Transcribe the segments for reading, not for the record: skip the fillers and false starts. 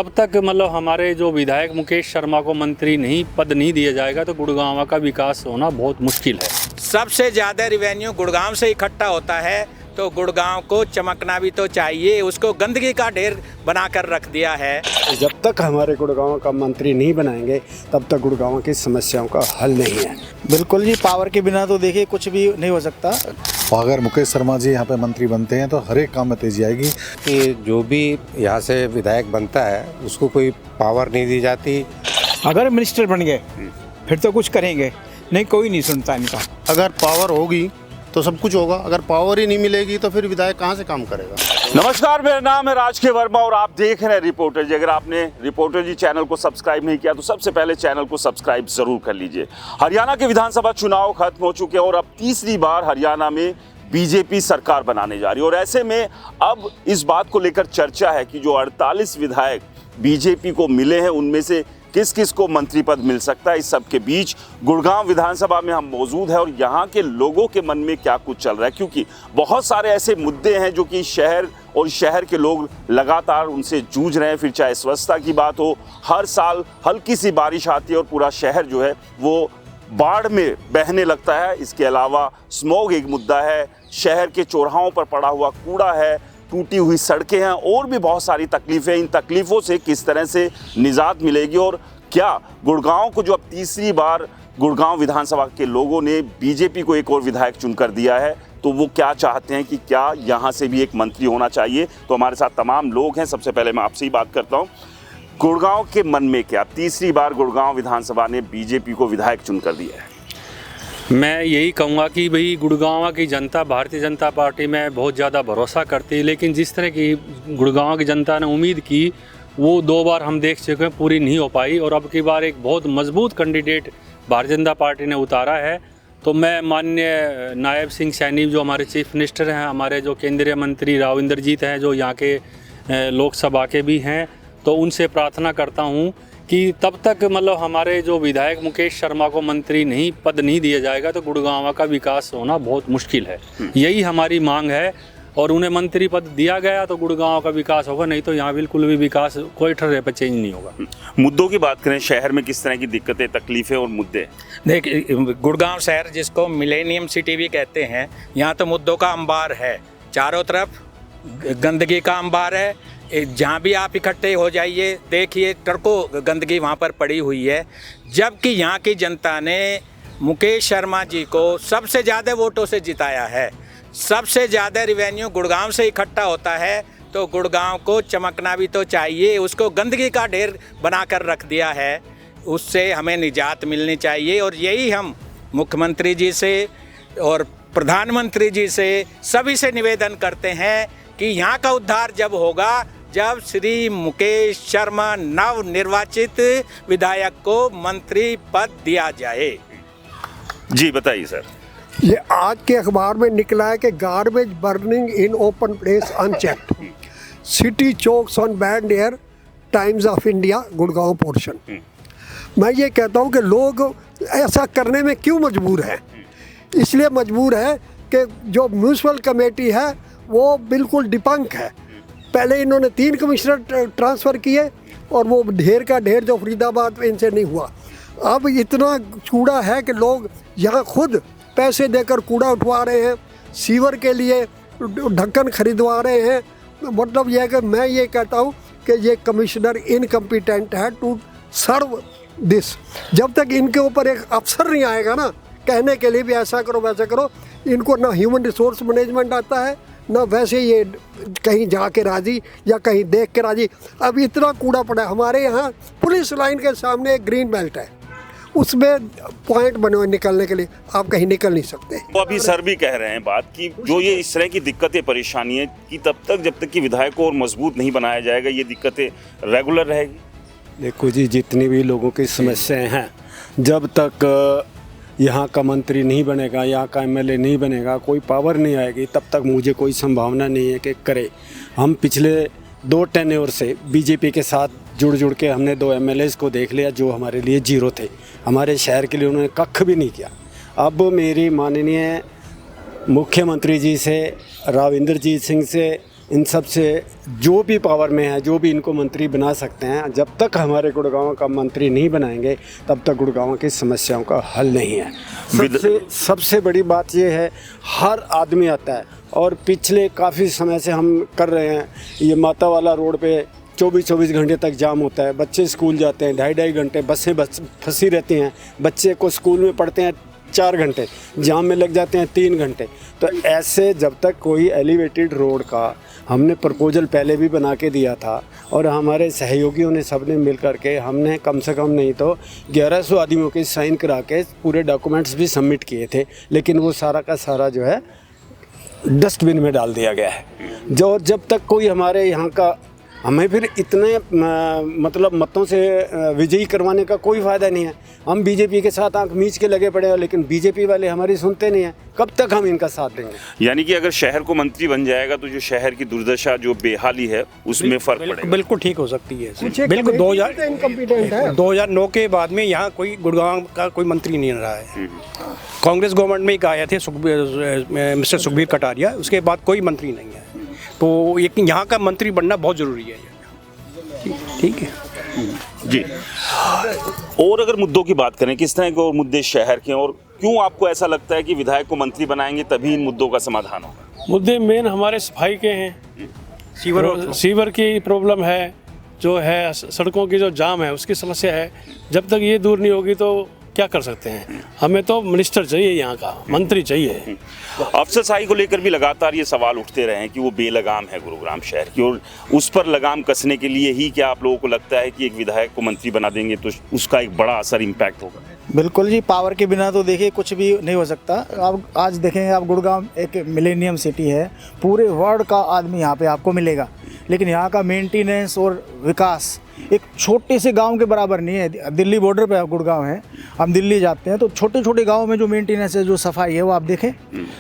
तब तक मतलब हमारे जो विधायक मुकेश शर्मा को मंत्री पद नहीं दिया जाएगा तो गुड़गांव का विकास होना बहुत मुश्किल है। सबसे ज़्यादा रिवेन्यू गुड़गांव से इकट्ठा होता है, तो गुड़गांव को चमकना भी तो चाहिए। उसको गंदगी का ढेर बनाकर रख दिया है। जब तक हमारे गुड़गांव का मंत्री नहीं बनाएंगे तब तक गुड़गांव की समस्याओं का हल नहीं है। बिल्कुल जी, पावर के बिना तो देखिए कुछ भी नहीं हो सकता। अगर मुकेश शर्मा जी यहाँ पे मंत्री बनते हैं तो हर एक काम में तेजी आएगी। कि जो भी यहाँ से विधायक बनता है उसको कोई पावर नहीं दी जाती। अगर मिनिस्टर बन गए फिर तो कुछ करेंगे, नहीं कोई नहीं सुनता इनका। अगर पावर होगी तो सब कुछ होगा, अगर पावर ही नहीं मिलेगी तो फिर विधायक कहाँ से काम करेगा। नमस्कार, मेरा नाम है राजकीय वर्मा और आप देख रहे हैं रिपोर्टर जी। अगर आपने रिपोर्टर जी चैनल को सब्सक्राइब नहीं किया तो सबसे पहले चैनल को सब्सक्राइब जरूर कर लीजिए। हरियाणा के विधानसभा चुनाव खत्म हो चुके हैं और अब तीसरी बार हरियाणा में बीजेपी सरकार बनाने जा रही है और ऐसे में अब इस बात को लेकर चर्चा है कि जो 48 विधायक बीजेपी को मिले हैं उनमें से किस किस को मंत्री पद मिल सकता है। इस सब के बीच गुड़गांव विधानसभा में हम मौजूद हैं और यहाँ के लोगों के मन में क्या कुछ चल रहा है, क्योंकि बहुत सारे ऐसे मुद्दे हैं जो कि शहर और शहर के लोग लगातार उनसे जूझ रहे हैं। फिर चाहे स्वच्छता की बात हो, हर साल हल्की सी बारिश आती है और पूरा शहर जो है वो बाढ़ में बहने लगता है। इसके अलावा स्मॉग एक मुद्दा है, शहर के चौराहों पर पड़ा हुआ कूड़ा है, टूटी हुई सड़कें हैं और भी बहुत सारी तकलीफें। इन तकलीफों से किस तरह से निजात मिलेगी और क्या गुड़गांव को जो अब तीसरी बार गुड़गांव विधानसभा के लोगों ने बीजेपी को एक और विधायक चुनकर दिया है तो वो क्या चाहते हैं कि क्या यहाँ से भी एक मंत्री होना चाहिए। तो हमारे साथ तमाम लोग हैं। सबसे पहले मैं आपसे ही बात करता हूँ, गुड़गांव के मन में क्या, तीसरी बार गुड़गांव विधानसभा ने बीजेपी को विधायक चुनकर दिया है। मैं यही कहूँगा कि भाई गुड़गांव की जनता भारतीय जनता पार्टी में बहुत ज़्यादा भरोसा करती है, लेकिन जिस तरह की गुड़गांव की जनता ने उम्मीद की वो 2 बार हम देख चुके हैं पूरी नहीं हो पाई और अब की बार एक बहुत मजबूत कैंडिडेट भारतीय जनता पार्टी ने उतारा है। तो मैं माननीय नायब सिंह सैनी जो हमारे चीफ मिनिस्टर हैं, हमारे जो केंद्रीय मंत्री राव इंद्रजीत हैं जो यहाँ के लोकसभा के भी हैं, तो उनसे प्रार्थना करता हूँ कि तब तक मतलब हमारे जो विधायक मुकेश शर्मा को मंत्री पद नहीं दिया जाएगा तो गुड़गांव का विकास होना बहुत मुश्किल है। यही हमारी मांग है और उन्हें मंत्री पद दिया गया तो गुड़गांव का विकास होगा, नहीं तो यहाँ बिल्कुल भी विकास कोई ठहरे पर चेंज नहीं होगा। मुद्दों की बात करें, शहर में किस तरह की दिक्कतें, तकलीफें और मुद्दे? देखिए, गुड़गांव शहर जिसको मिलेनियम सिटी भी कहते हैं, यहाँ तो मुद्दों का अंबार है। चारों तरफ गंदगी का अंबार है। जहाँ भी आप इकट्ठे हो जाइए देखिए ट्रकों गंदगी वहाँ पर पड़ी हुई है। जबकि यहाँ की जनता ने मुकेश शर्मा जी को सबसे ज़्यादा वोटों से जिताया है। सबसे ज़्यादा रिवेन्यू गुड़गांव से इकट्ठा होता है, तो गुड़गांव को चमकना भी तो चाहिए। उसको गंदगी का ढेर बनाकर रख दिया है, उससे हमें निजात मिलनी चाहिए। और यही हम मुख्यमंत्री जी से और प्रधानमंत्री जी से सभी से निवेदन करते हैं कि यहाँ का उद्धार जब होगा जब श्री मुकेश शर्मा नव निर्वाचित विधायक को मंत्री पद दिया जाए। जी बताइए सर। ये आज के अखबार में निकला है कि garbage burning in open place unchecked, city chokes on bad air, times of India Gurgaon portion. मैं ये कहता हूँ कि लोग ऐसा करने में क्यों मजबूर हैं। इसलिए मजबूर है कि जो म्यूनसिपल कमेटी है वो बिल्कुल डिपंक है। पहले इन्होंने 3 कमिश्नर ट्रांसफ़र किए और वो ढेर का ढेर जो फरीदाबाद में इनसे नहीं हुआ। अब इतना कूड़ा है कि लोग यहाँ खुद पैसे देकर कूड़ा उठवा रहे हैं, सीवर के लिए ढक्कन खरीदवा रहे हैं। मतलब यह है कि मैं ये कहता हूँ कि ये कमिश्नर इनकम्पिटेंट है टू सर्व दिस। जब तक इनके ऊपर एक अफसर नहीं आएगा ना कहने के लिए भी ऐसा करो वैसा करो, इनको ना ह्यूमन रिसोर्स मैनेजमेंट आता है ना वैसे ये कहीं जाके राजी या कहीं देख के राजी। अब इतना कूड़ा पड़ा है हमारे यहाँ। पुलिस लाइन के सामने एक ग्रीन बेल्ट है, उसमें पॉइंट बने हुए निकलने के लिए, आप कहीं निकल नहीं सकते। तो अभी सर भी कह रहे हैं बात कि जो ये इस तरह की दिक्कतें परेशानियां कि तब तक जब तक कि विधायक को और मजबूत नहीं बनाया जाएगा ये दिक्कतें रेगुलर रहेगी। देखो जी, जितनी भी लोगों की समस्याएं हैं, जब तक यहाँ का मंत्री नहीं बनेगा, यहाँ का एमएलए नहीं बनेगा, कोई पावर नहीं आएगी, तब तक मुझे कोई संभावना नहीं है कि करे। हम पिछले 2 टेन्योर से बीजेपी के साथ जुड़ के हमने 2 एमएलएज को देख लिया जो हमारे लिए जीरो थे। हमारे शहर के लिए उन्होंने कख भी नहीं किया। अब मेरी माननीय मुख्यमंत्री जी से, राव इंद्रजीत सिंह से इन सब से जो भी पावर में है, जो भी इनको मंत्री बना सकते हैं, जब तक हमारे गुड़गांव का मंत्री नहीं बनाएंगे तब तक गुड़गांव की समस्याओं का हल नहीं है। सबसे बड़ी बात ये है, हर आदमी आता है और पिछले काफ़ी समय से हम कर रहे हैं, ये माता वाला रोड पे 24-24 घंटे तक जाम होता है। बच्चे स्कूल जाते हैं 2.5 घंटे, बसें फंसी रहती हैं, बच्चे को स्कूल में पढ़ते हैं 4 घंटे, जाम में लग जाते हैं 3 घंटे। तो ऐसे जब तक कोई एलिवेटेड रोड का हमने प्रपोजल पहले भी बना के दिया था और हमारे सहयोगियों ने सबने मिल करके हमने कम से कम नहीं तो 1100 आदमियों के साइन करा के पूरे डॉक्यूमेंट्स भी सबमिट किए थे, लेकिन वो सारा का सारा जो है डस्टबिन में डाल दिया गया है। जो जब तक कोई हमारे यहाँ का, हमें फिर इतने मतलब मतों से विजयी करवाने का कोई फ़ायदा नहीं है। हम बीजेपी के साथ आंख मीच के लगे पड़े हैं, लेकिन बीजेपी वाले हमारी सुनते नहीं हैं। कब तक हम इनका साथ देंगे? यानी कि अगर शहर को मंत्री बन जाएगा तो जो शहर की दुर्दशा, जो बेहाली है, उसमें फ़र्क पड़ेगा। बिल्कुल ठीक हो सकती है। बिल्कुल 2009 के बाद में यहाँ कोई गुड़गांव का कोई मंत्री नहीं रहा है। कांग्रेस गवर्नमेंट में एक आए थे मिस्टर सुखबीर कटारिया, उसके बाद कोई मंत्री नहीं है। तो यहाँ का मंत्री बनना बहुत ज़रूरी है। ठीक है जी। और अगर मुद्दों की बात करें, किस तरह के और मुद्दे शहर के, और क्यों आपको ऐसा लगता है कि विधायक को मंत्री बनाएंगे तभी इन मुद्दों का समाधान होगा? मुद्दे मेन हमारे सफाई के हैं, सीवर की प्रॉब्लम है, जो है सड़कों की जो जाम है उसकी समस्या है। जब तक ये दूर नहीं होगी तो क्या कर सकते हैं? हमें तो मिनिस्टर चाहिए, यहाँ का मंत्री चाहिए। अफसरशाही को लेकर भी लगातार ये सवाल उठते रहे हैं कि वो बेलगाम है गुरुग्राम शहर की, और उस पर लगाम कसने के लिए ही क्या आप लोगों को लगता है कि एक विधायक को मंत्री बना देंगे तो उसका एक बड़ा असर इम्पैक्ट होगा? बिल्कुल जी, पावर के बिना तो देखिए कुछ भी नहीं हो सकता। अब आज देखेंगे आप, गुड़गांव एक मिलेनियम सिटी है, पूरे वर्ल्ड का आदमी यहाँ पे आपको मिलेगा, लेकिन यहाँ का मेंटेनेंस और विकास एक छोटे से गांव के बराबर नहीं है। दिल्ली बॉर्डर पे गुड़गांव है, हम दिल्ली जाते हैं तो छोटे छोटे गांव में जो मेंटेनेंस है, जो सफाई है, वो आप देखें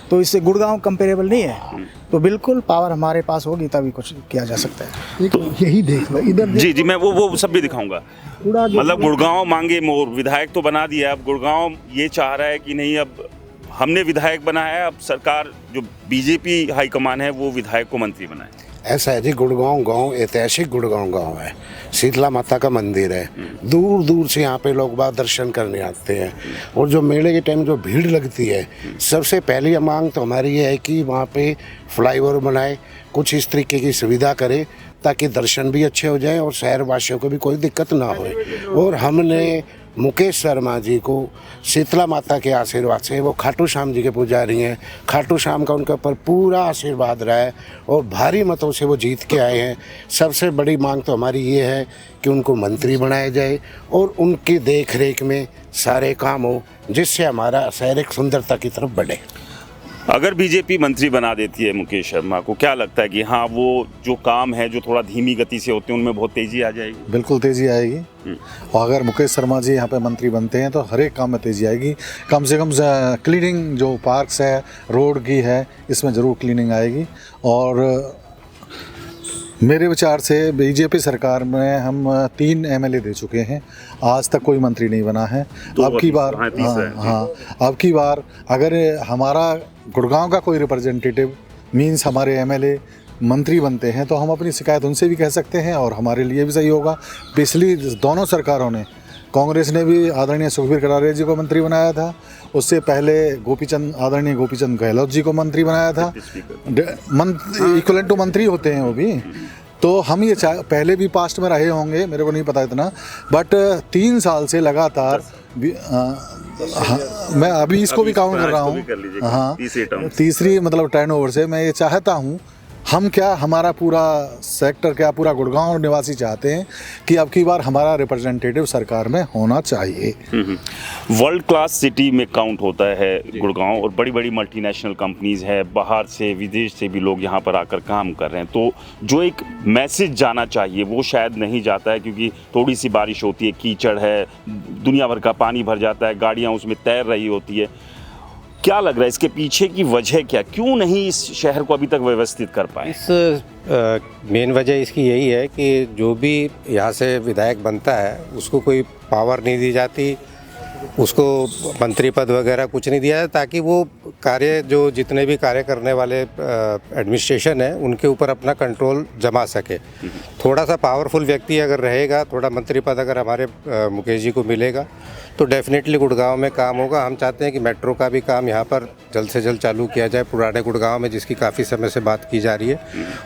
तो इससे गुड़गांव कंपेरेबल नहीं है। तो बिल्कुल पावर हमारे पास होगी तभी कुछ किया जा सकता है। तो यही देख लो इधर। जी, मैं वो सब भी दिखाऊंगा। मतलब गुड़गांव मांगे मोर, विधायक तो बना दिया, अब गुड़गांव ये चाह रहा है कि नहीं, अब हमने विधायक बनाया है, अब सरकार जो बीजेपी हाईकमान है वो विधायक को मंत्री बनाए। ऐसा है जी, गुड़गांव गांव ऐतिहासिक गुड़गांव गांव है, शीतला माता का मंदिर है, दूर दूर से यहाँ पे लोग बाग दर्शन करने आते हैं। और जो मेले के टाइम जो भीड़ लगती है, सबसे पहली मांग तो हमारी ये है कि वहाँ पे फ्लाईओवर बनाए, कुछ इस तरीके की सुविधा करे ताकि दर्शन भी अच्छे हो जाए और शहर वासियों को भी कोई दिक्कत ना हो। और हमने मुकेश शर्मा जी को शीतला माता के आशीर्वाद से, वो खाटू श्याम जी के पुजारी हैं, खाटू श्याम का उनके ऊपर पूरा आशीर्वाद रहा है और भारी मतों से वो जीत के आए हैं। सबसे बड़ी मांग तो हमारी ये है कि उनको मंत्री बनाया जाए और उनकी देख रेख में सारे काम हो, जिससे हमारा शहर एक सुंदरता की तरफ बढ़े। अगर बीजेपी मंत्री बना देती है मुकेश शर्मा को, क्या लगता है कि हाँ, वो जो काम है जो थोड़ा धीमी गति से होते हैं उनमें बहुत तेजी आ जाएगी? बिल्कुल तेज़ी आएगी। और अगर मुकेश शर्मा जी यहाँ पे मंत्री बनते हैं तो हर एक काम में तेज़ी आएगी। कम से कम क्लीनिंग जो पार्क्स है, रोड की है, इसमें ज़रूर क्लीनिंग आएगी। और मेरे विचार से बीजेपी सरकार में हम 3 एमएलए दे चुके हैं, आज तक कोई मंत्री नहीं बना है। अब की बार अब की बार अगर हमारा गुड़गांव का कोई रिप्रेजेंटेटिव मींस हमारे एमएलए मंत्री बनते हैं तो हम अपनी शिकायत उनसे भी कह सकते हैं और हमारे लिए भी सही होगा। पिछली दोनों सरकारों ने, कांग्रेस ने भी आदरणीय सुखबीर कटारिया जी को मंत्री बनाया था, उससे पहले आदरणीय गोपीचंद गहलोत जी को मंत्री बनाया था। इक्वलेंट टू मंत्री होते हैं वो भी। तो हम ये पहले भी पास्ट में रहे होंगे, मेरे को नहीं पता इतना, बट 3 साल से लगातार मैं अभी इसको भी काउंट कर रहा हूँ। हाँ, तीसरी मतलब टर्नओवर से मैं ये चाहता हूँ, हम क्या, हमारा पूरा सेक्टर क्या, पूरा गुड़गांव निवासी चाहते हैं कि अब की बार हमारा रिप्रेजेंटेटिव सरकार में होना चाहिए। वर्ल्ड क्लास सिटी में काउंट होता है गुड़गांव, और बड़ी बड़ी मल्टीनेशनल कंपनीज है, बाहर से विदेश से भी लोग यहाँ पर आकर काम कर रहे हैं। तो जो एक मैसेज जाना चाहिए वो शायद नहीं जाता है, क्योंकि थोड़ी सी बारिश होती है, कीचड़ है, दुनिया भर का पानी भर जाता है, गाड़ियाँ उसमें तैर रही होती है। क्या लग रहा है इसके पीछे की वजह क्या, क्यों नहीं इस शहर को अभी तक व्यवस्थित कर पाए? इस मेन वजह इसकी यही है कि जो भी यहाँ से विधायक बनता है उसको कोई पावर नहीं दी जाती, उसको मंत्री पद वगैरह कुछ नहीं दिया जाता, ताकि वो कार्य जो जितने भी कार्य करने वाले एडमिनिस्ट्रेशन है उनके ऊपर अपना कंट्रोल जमा सके। थोड़ा सा पावरफुल व्यक्ति अगर रहेगा, थोड़ा मंत्री पद अगर हमारे मुकेश जी को मिलेगा तो डेफिनेटली गुड़गांव में काम होगा। हम चाहते हैं कि मेट्रो का भी काम यहाँ पर जल्द से जल्द चालू किया जाए पुराने गुड़गांव में, जिसकी काफ़ी समय से बात की जा रही है,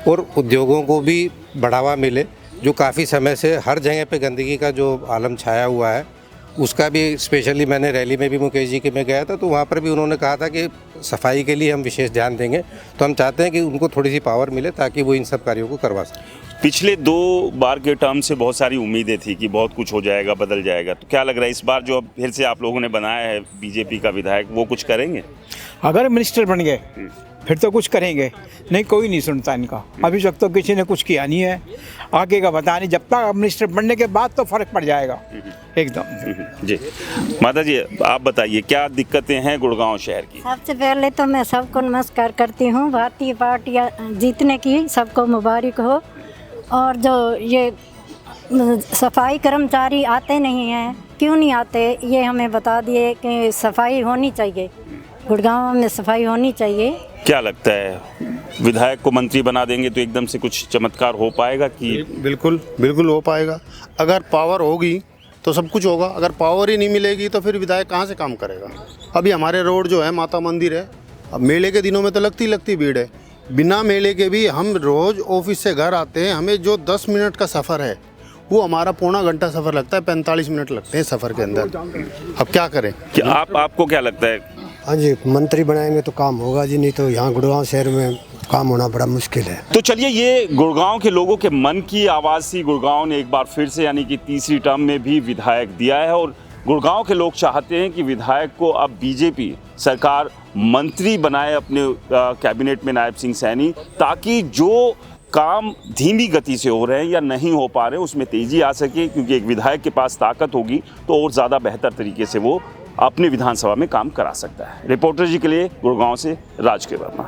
और उद्योगों को भी बढ़ावा मिले। जो काफ़ी समय से हर जगह पे गंदगी का जो आलम छाया हुआ है उसका भी, स्पेशली मैंने रैली में भी मुकेश जी के में गया था तो वहाँ पर भी उन्होंने कहा था कि सफाई के लिए हम विशेष ध्यान देंगे। तो हम चाहते हैं कि उनको थोड़ी सी पावर मिले ताकि वो इन सब कार्यों को करवा सकें। पिछले 2 बार के टर्म से बहुत सारी उम्मीदें थी कि बहुत कुछ हो जाएगा, बदल जाएगा, तो क्या लग रहा है इस बार जो अब फिर से आप लोगों ने बनाया है बीजेपी का विधायक, वो कुछ करेंगे? अगर मिनिस्टर बन गए फिर तो कुछ करेंगे, नहीं कोई नहीं सुनता इनका। अभी तक तो किसी ने कुछ किया नहीं है, आगे का पता नहीं। जब तक मिनिस्टर बनने के बाद तो फर्क पड़ जाएगा एकदम। जी माता जी, आप बताइए क्या दिक्कतें हैं गुड़गांव शहर की? सबसे पहले तो मैं सबको नमस्कार करती हूँ। भारतीय पार्टी जीतने की सबको मुबारक हो। और जो ये सफाई कर्मचारी आते नहीं हैं, क्यों नहीं आते, ये हमें बता दिए कि सफाई होनी चाहिए, गुड़गांव में सफाई होनी चाहिए। क्या लगता है विधायक को मंत्री बना देंगे तो एकदम से कुछ चमत्कार हो पाएगा कि? बिल्कुल बिल्कुल हो पाएगा। अगर पावर होगी तो सब कुछ होगा, अगर पावर ही नहीं मिलेगी तो फिर विधायक कहाँ से काम करेगा। अभी हमारे रोड जो है माता मंदिर है, अब मेले के दिनों में तो लगती भीड़ है, बिना मेले के भी हम रोज़ ऑफिस से घर आते हैं, हमें जो 10 मिनट का सफ़र है वो हमारा पौना घंटा सफ़र लगता है, 45 मिनट लगते हैं सफ़र के अंदर। अब क्या करें? क्या आपको क्या लगता है? हाँ जी, मंत्री बनाएंगे तो काम होगा जी, नहीं तो यहाँ गुड़गांव शहर में काम होना बड़ा मुश्किल है। तो चलिए, ये गुड़गांव के लोगों के मन की आवाज़ थी। गुड़गांव ने एक बार फिर से यानी कि तीसरी टर्म में भी विधायक दिया है और गुड़गांव के लोग चाहते हैं कि विधायक को अब बीजेपी सरकार मंत्री बनाए अपने कैबिनेट में, नायब सिंह सैनी, ताकि जो काम धीमी गति से हो रहे हैं या नहीं हो पा रहे उसमें तेज़ी आ सके, क्योंकि एक विधायक के पास ताकत होगी तो और ज़्यादा बेहतर तरीके से वो अपने विधानसभा में काम करा सकता है। रिपोर्टर जी के लिए गुड़गांव से राज के वर्मा।